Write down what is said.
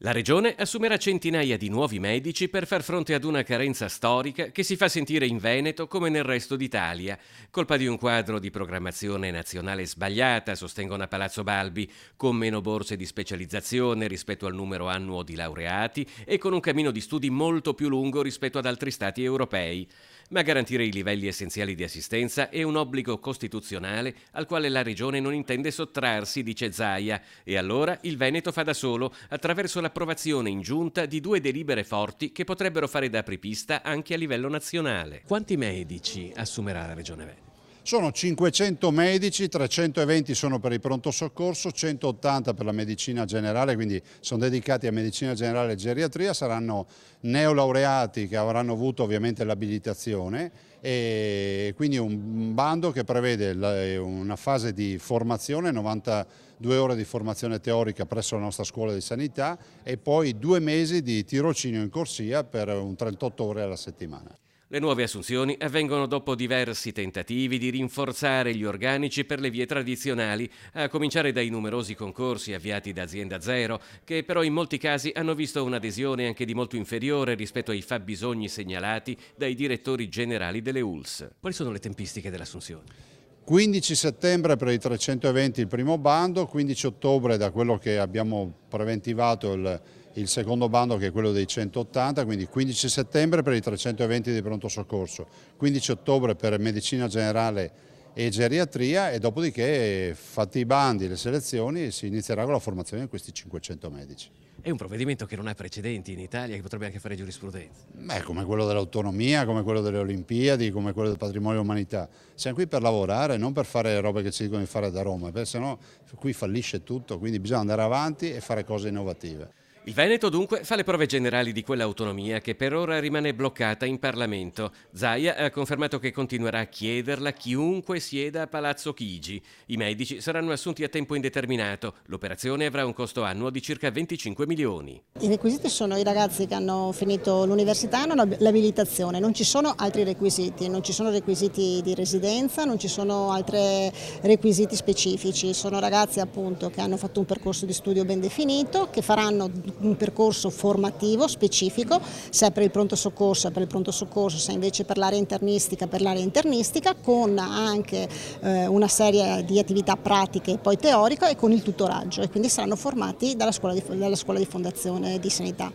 La Regione assumerà centinaia di nuovi medici per far fronte ad una carenza storica che si fa sentire in Veneto come nel resto d'Italia. Colpa di un quadro di programmazione nazionale sbagliata, sostengono a Palazzo Balbi, con meno borse di specializzazione rispetto al numero annuo di laureati e con un cammino di studi molto più lungo rispetto ad altri stati europei. Ma garantire i livelli essenziali di assistenza è un obbligo costituzionale al quale la Regione non intende sottrarsi, dice Zaia, e allora il Veneto fa da solo attraverso l'approvazione in giunta di 2 delibere forti che potrebbero fare da apripista anche a livello nazionale. Quanti medici assumerà la Regione Veneto? Sono 500 medici, 320 sono per il pronto soccorso, 180 per la medicina generale, quindi sono dedicati a medicina generale e geriatria, saranno neolaureati che avranno avuto ovviamente l'abilitazione e quindi un bando che prevede una fase di formazione, 92 ore di formazione teorica presso la nostra scuola di sanità e poi 2 mesi di tirocinio in corsia per un 38 ore alla settimana. Le nuove assunzioni avvengono dopo diversi tentativi di rinforzare gli organici per le vie tradizionali, a cominciare dai numerosi concorsi avviati da Azienda Zero, che però in molti casi hanno visto un'adesione anche di molto inferiore rispetto ai fabbisogni segnalati dai direttori generali delle ULSS. Quali sono le tempistiche dell'assunzione? 15 settembre per i 320 il primo bando, 15 ottobre da quello che abbiamo preventivato il secondo bando che è quello dei 180, quindi 15 settembre per i 320 di pronto soccorso, 15 ottobre per medicina generale e geriatria e dopodiché fatti i bandi, le selezioni si inizierà con la formazione di questi 500 medici. È un provvedimento che non ha precedenti in Italia, che potrebbe anche fare giurisprudenza. Come quello dell'autonomia, come quello delle Olimpiadi, come quello del patrimonio dell'umanità. Siamo qui per lavorare, non per fare robe che ci dicono di fare da Roma, perché sennò qui fallisce tutto, quindi bisogna andare avanti e fare cose innovative. Il Veneto dunque fa le prove generali di quell'autonomia che per ora rimane bloccata in Parlamento. Zaia ha confermato che continuerà a chiederla chiunque sieda a Palazzo Chigi. I medici saranno assunti a tempo indeterminato. L'operazione avrà un costo annuo di circa 25 milioni. I requisiti sono i ragazzi che hanno finito l'università e hanno l'abilitazione, non ci sono altri requisiti, non ci sono requisiti di residenza, non ci sono altri requisiti specifici, sono ragazzi appunto che hanno fatto un percorso di studio ben definito, che faranno un percorso formativo specifico, se è per il pronto soccorso è per il pronto soccorso, se invece per l'area internistica per l'area internistica, con anche una serie di attività pratiche e poi teoriche e con il tutoraggio e quindi saranno formati dalla scuola di fondazione di sanità.